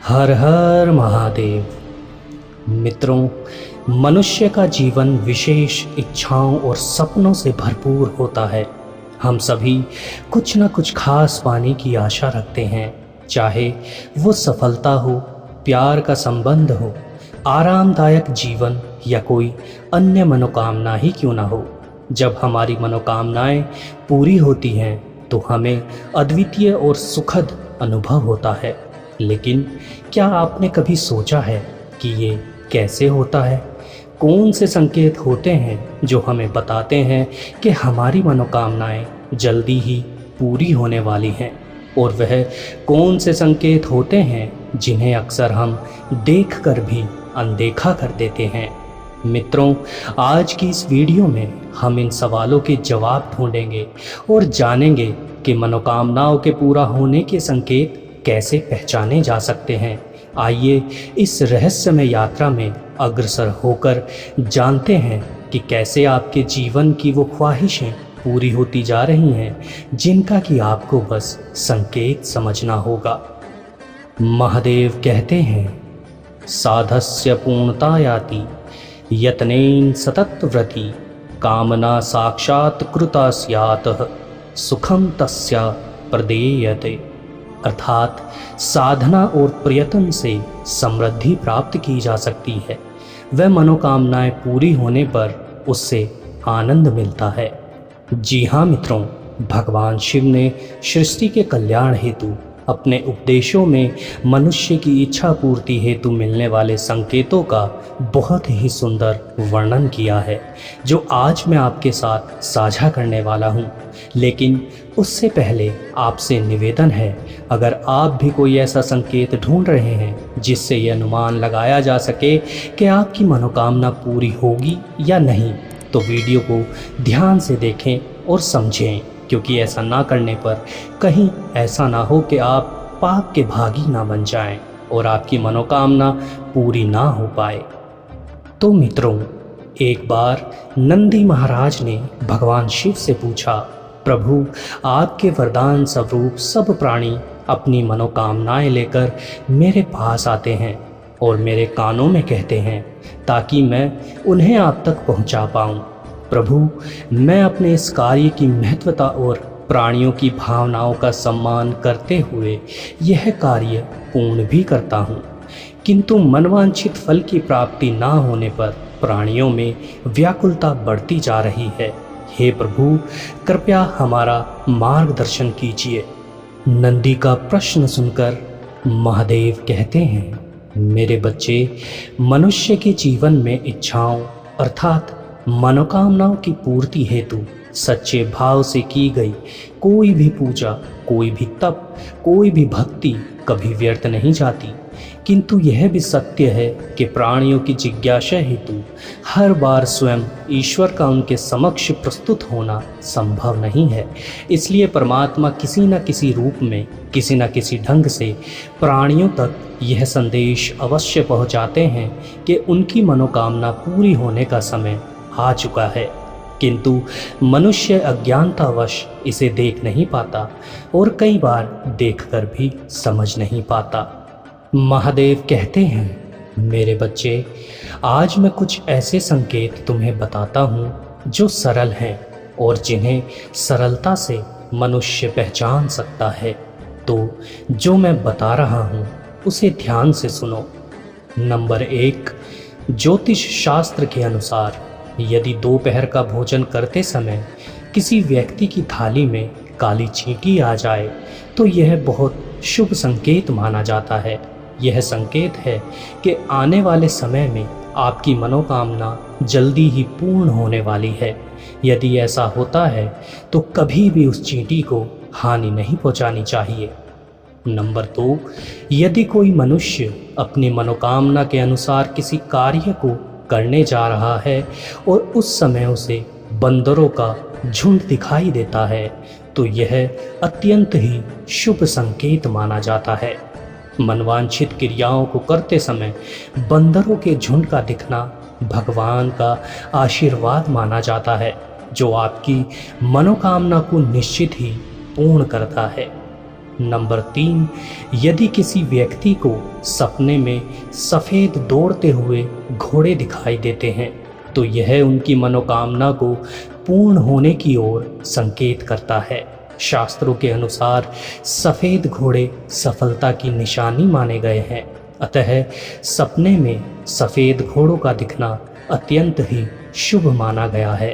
हर हर महादेव। मित्रों, मनुष्य का जीवन विशेष इच्छाओं और सपनों से भरपूर होता है। हम सभी कुछ न कुछ खास पाने की आशा रखते हैं, चाहे वो सफलता हो, प्यार का संबंध हो, आरामदायक जीवन या कोई अन्य मनोकामना ही क्यों ना हो। जब हमारी मनोकामनाएं पूरी होती हैं तो हमें अद्वितीय और सुखद अनुभव होता है। लेकिन क्या आपने कभी सोचा है कि ये कैसे होता है? कौन से संकेत होते हैं जो हमें बताते हैं कि हमारी मनोकामनाएं जल्दी ही पूरी होने वाली हैं? और वह कौन से संकेत होते हैं जिन्हें अक्सर हम देखकर भी अनदेखा कर देते हैं? मित्रों, आज की इस वीडियो में हम इन सवालों के जवाब ढूंढेंगे और जानेंगे कि मनोकामनाओं के पूरा होने के संकेत कैसे पहचाने जा सकते हैं। आइए इस रहस्यमय यात्रा में अग्रसर होकर जानते हैं कि कैसे आपके जीवन की वो ख्वाहिशें पूरी होती जा रही हैं जिनका कि आपको बस संकेत समझना होगा। महादेव कहते हैं, साधस्य पूर्णता याति यत्नेन सततव्रति कामना साक्षात्कृता स्यात् सुखम तस्या प्रदेयते। अर्थात साधना और प्रयत्न से समृद्धि प्राप्त की जा सकती है। वह मनोकामनाएं पूरी होने पर उससे आनंद मिलता है। जी हाँ मित्रों, भगवान शिव ने सृष्टि के कल्याण हेतु अपने उपदेशों में मनुष्य की इच्छा पूर्ति हेतु मिलने वाले संकेतों का बहुत ही सुंदर वर्णन किया है, जो आज मैं आपके साथ साझा करने वाला हूँ। लेकिन उससे पहले आपसे निवेदन है, अगर आप भी कोई ऐसा संकेत ढूंढ रहे हैं जिससे यह अनुमान लगाया जा सके कि आपकी मनोकामना पूरी होगी या नहीं, तो वीडियो को ध्यान से देखें और समझें, क्योंकि ऐसा ना करने पर कहीं ऐसा ना हो कि आप पाप के भागी ना बन जाएं और आपकी मनोकामना पूरी ना हो पाए। तो मित्रों, एक बार नंदी महाराज ने भगवान शिव से पूछा, प्रभु, आपके वरदान स्वरूप सब प्राणी अपनी मनोकामनाएं लेकर मेरे पास आते हैं और मेरे कानों में कहते हैं ताकि मैं उन्हें आप तक पहुंचा पाऊं। प्रभु, मैं अपने इस कार्य की महत्वता और प्राणियों की भावनाओं का सम्मान करते हुए यह कार्य पूर्ण भी करता हूँ, किंतु मनवांछित फल की प्राप्ति ना होने पर प्राणियों में व्याकुलता बढ़ती जा रही है। हे प्रभु, कृपया हमारा मार्गदर्शन कीजिए। नंदी का प्रश्न सुनकर महादेव कहते हैं, मेरे बच्चे, मनुष्य के जीवन में इच्छाओं अर्थात मनोकामनाओं की पूर्ति हेतु सच्चे भाव से की गई कोई भी पूजा, कोई भी तप, कोई भी भक्ति कभी व्यर्थ नहीं जाती। किंतु यह भी सत्य है कि प्राणियों की जिज्ञासा हेतु हर बार स्वयं ईश्वर का उनके समक्ष प्रस्तुत होना संभव नहीं है। इसलिए परमात्मा किसी न किसी रूप में, किसी न किसी ढंग से प्राणियों तक यह संदेश अवश्य पहुंचाते हैं कि उनकी मनोकामना पूरी होने का समय आ चुका है। किंतु मनुष्य अज्ञानतावश इसे देख नहीं पाता और कई बार देखकर भी समझ नहीं पाता। महादेव कहते हैं, मेरे बच्चे, आज मैं कुछ ऐसे संकेत तुम्हें बताता हूँ जो सरल हैं और जिन्हें सरलता से मनुष्य पहचान सकता है। तो जो मैं बता रहा हूँ उसे ध्यान से सुनो। नंबर 1, ज्योतिष शास्त्र के अनुसार यदि दोपहर का भोजन करते समय किसी व्यक्ति की थाली में काली चींटी आ जाए तो यह बहुत शुभ संकेत माना जाता है। यह संकेत है कि आने वाले समय में आपकी मनोकामना जल्दी ही पूर्ण होने वाली है। यदि ऐसा होता है तो कभी भी उस चींटी को हानि नहीं पहुंचानी चाहिए। नंबर 2, यदि कोई मनुष्य अपनी मनोकामना के अनुसार किसी कार्य को करने जा रहा है और उस समय उसे बंदरों का झुंड दिखाई देता है तो यह अत्यंत ही शुभ संकेत माना जाता है। मनवांछित क्रियाओं को करते समय बंदरों के झुंड का दिखना भगवान का आशीर्वाद माना जाता है, जो आपकी मनोकामना को निश्चित ही पूर्ण करता है। नंबर 3, यदि किसी व्यक्ति को सपने में सफ़ेद दौड़ते हुए घोड़े दिखाई देते हैं तो यह उनकी मनोकामना को पूर्ण होने की ओर संकेत करता है। शास्त्रों के अनुसार सफ़ेद घोड़े सफलता की निशानी माने गए हैं, अतः सपने में सफ़ेद घोड़ों का दिखना अत्यंत ही शुभ माना गया है।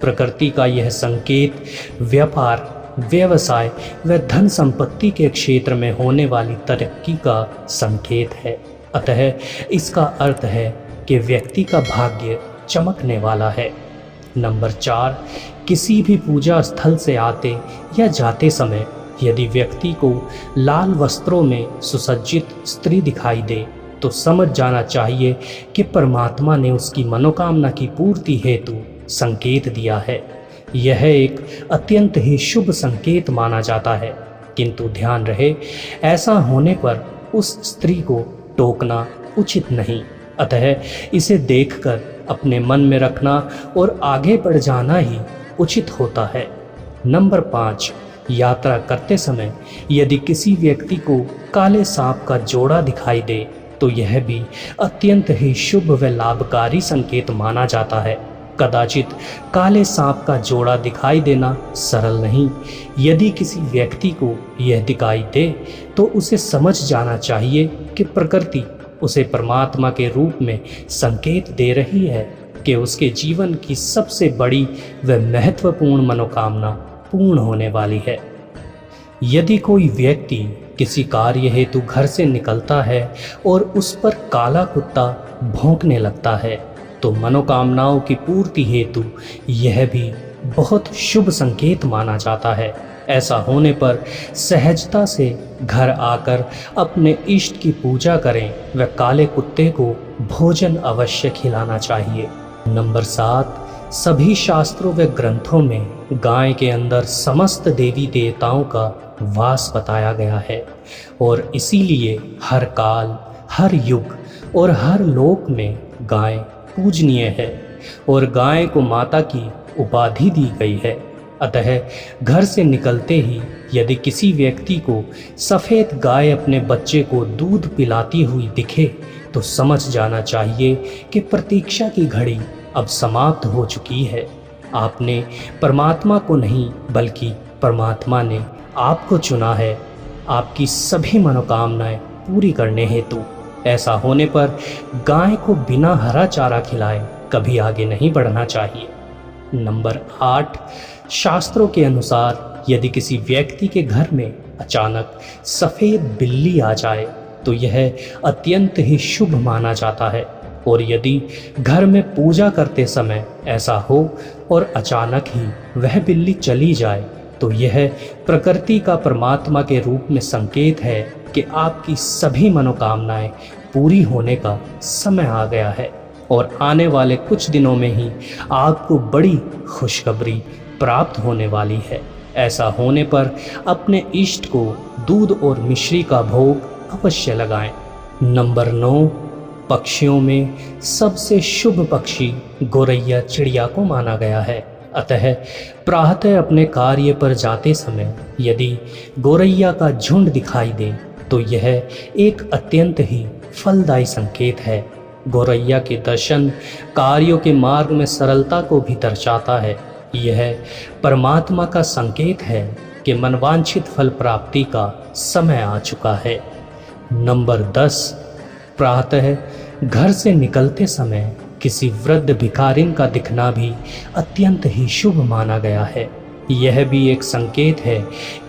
प्रकृति का यह संकेत व्यापार, व्यवसाय व धन संपत्ति के क्षेत्र में होने वाली तरक्की का संकेत है, अतः इसका अर्थ है कि व्यक्ति का भाग्य चमकने वाला है। नंबर 4, किसी भी पूजा स्थल से आते या जाते समय यदि व्यक्ति को लाल वस्त्रों में सुसज्जित स्त्री दिखाई दे तो समझ जाना चाहिए कि परमात्मा ने उसकी मनोकामना की पूर्ति हेतु संकेत दिया है। यह एक अत्यंत ही शुभ संकेत माना जाता है, किंतु ध्यान रहे ऐसा होने पर उस स्त्री को टोकना उचित नहीं, अतः इसे देखकर अपने मन में रखना और आगे बढ़ जाना ही उचित होता है। नंबर 5, यात्रा करते समय यदि किसी व्यक्ति को काले सांप का जोड़ा दिखाई दे तो यह भी अत्यंत ही शुभ व लाभकारी संकेत माना जाता है। कदाचित काले सांप का जोड़ा दिखाई देना सरल नहीं। यदि किसी व्यक्ति को यह दिखाई दे तो उसे समझ जाना चाहिए कि प्रकृति उसे परमात्मा के रूप में संकेत दे रही है कि उसके जीवन की सबसे बड़ी व महत्वपूर्ण मनोकामना पूर्ण होने वाली है। यदि कोई व्यक्ति किसी कार्य हेतु घर से निकलता है और उस पर काला कुत्ता भौंकने लगता है तो मनोकामनाओं की पूर्ति हेतु यह भी बहुत शुभ संकेत माना जाता है। ऐसा होने पर सहजता से घर आकर अपने इष्ट की पूजा करें व काले कुत्ते को भोजन अवश्य खिलाना चाहिए। नंबर 7, सभी शास्त्रों व ग्रंथों में गाय के अंदर समस्त देवी देवताओं का वास बताया गया है और इसीलिए हर काल, हर युग और हर लोक में गाय पूजनीय है और गाय को माता की उपाधि दी गई है। अतः घर से निकलते ही यदि किसी व्यक्ति को सफ़ेद गाय अपने बच्चे को दूध पिलाती हुई दिखे तो समझ जाना चाहिए कि प्रतीक्षा की घड़ी अब समाप्त हो चुकी है। आपने परमात्मा को नहीं बल्कि परमात्मा ने आपको चुना है आपकी सभी मनोकामनाएं पूरी करने हेतु। ऐसा होने पर गाय को बिना हरा चारा खिलाए कभी आगे नहीं बढ़ना चाहिए। नंबर 8, शास्त्रों के अनुसार यदि किसी व्यक्ति के घर में अचानक सफ़ेद बिल्ली आ जाए तो यह अत्यंत ही शुभ माना जाता है और यदि घर में पूजा करते समय ऐसा हो और अचानक ही वह बिल्ली चली जाए तो यह प्रकृति का परमात्मा के रूप में संकेत है कि आपकी सभी मनोकामनाएं पूरी होने का समय आ गया है और आने वाले कुछ दिनों में ही आपको बड़ी खुशखबरी प्राप्त होने वाली है। ऐसा होने पर अपने इष्ट को दूध और मिश्री का भोग अवश्य लगाएं। नंबर 9, पक्षियों में सबसे शुभ पक्षी गोरैया चिड़िया को माना गया है। अतः प्रातः अपने कार्य पर जाते समय यदि गोरैया का झुंड दिखाई दे तो यह एक अत्यंत ही फलदायी संकेत है। गोरैया के दर्शन कार्यों के मार्ग में सरलता को भी दर्शाता है। यह परमात्मा का संकेत है कि मनवांछित फल प्राप्ति का समय आ चुका है। नंबर 10, प्रातः घर से निकलते समय किसी वृद्ध भिखारिन का दिखना भी अत्यंत ही शुभ माना गया है। यह भी एक संकेत है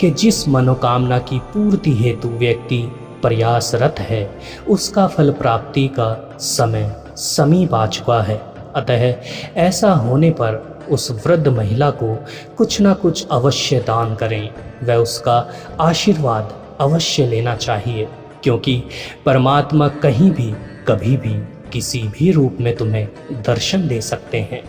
कि जिस मनोकामना की पूर्ति हेतु व्यक्ति प्रयासरत है उसका फल प्राप्ति का समय समीप आ चुका है। अतः ऐसा होने पर उस वृद्ध महिला को कुछ न कुछ अवश्य दान करें व उसका आशीर्वाद अवश्य लेना चाहिए, क्योंकि परमात्मा कहीं भी कभी भी किसी भी रूप में तुम्हें दर्शन दे सकते हैं।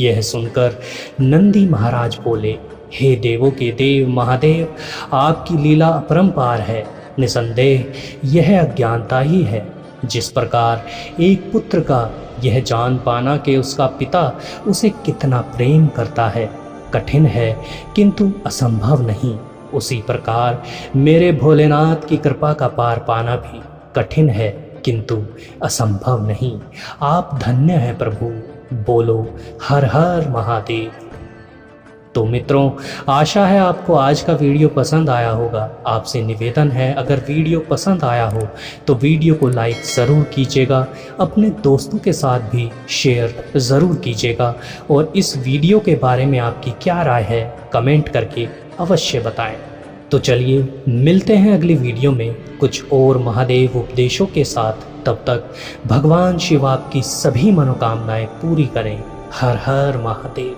यह सुनकर नंदी महाराज बोले, हे देवों के देव महादेव, आपकी लीला अपरंपार है। निसंदेह यह अज्ञानता ही है। जिस प्रकार एक पुत्र का यह जान पाना कि उसका पिता उसे कितना प्रेम करता है कठिन है किंतु असंभव नहीं, उसी प्रकार मेरे भोलेनाथ की कृपा का पार पाना भी कठिन है किंतु असंभव नहीं। आप धन्य हैं प्रभु। बोलो हर हर महादेव। तो मित्रों, आशा है आपको आज का वीडियो पसंद आया होगा। आपसे निवेदन है, अगर वीडियो पसंद आया हो तो वीडियो को लाइक ज़रूर कीजिएगा, अपने दोस्तों के साथ भी शेयर ज़रूर कीजिएगा और इस वीडियो के बारे में आपकी क्या राय है कमेंट करके अवश्य बताएं। तो चलिए मिलते हैं अगली वीडियो में कुछ और महादेव उपदेशों के साथ। तब तक भगवान शिव आपकी सभी मनोकामनाएं पूरी करें। हर हर महादेव।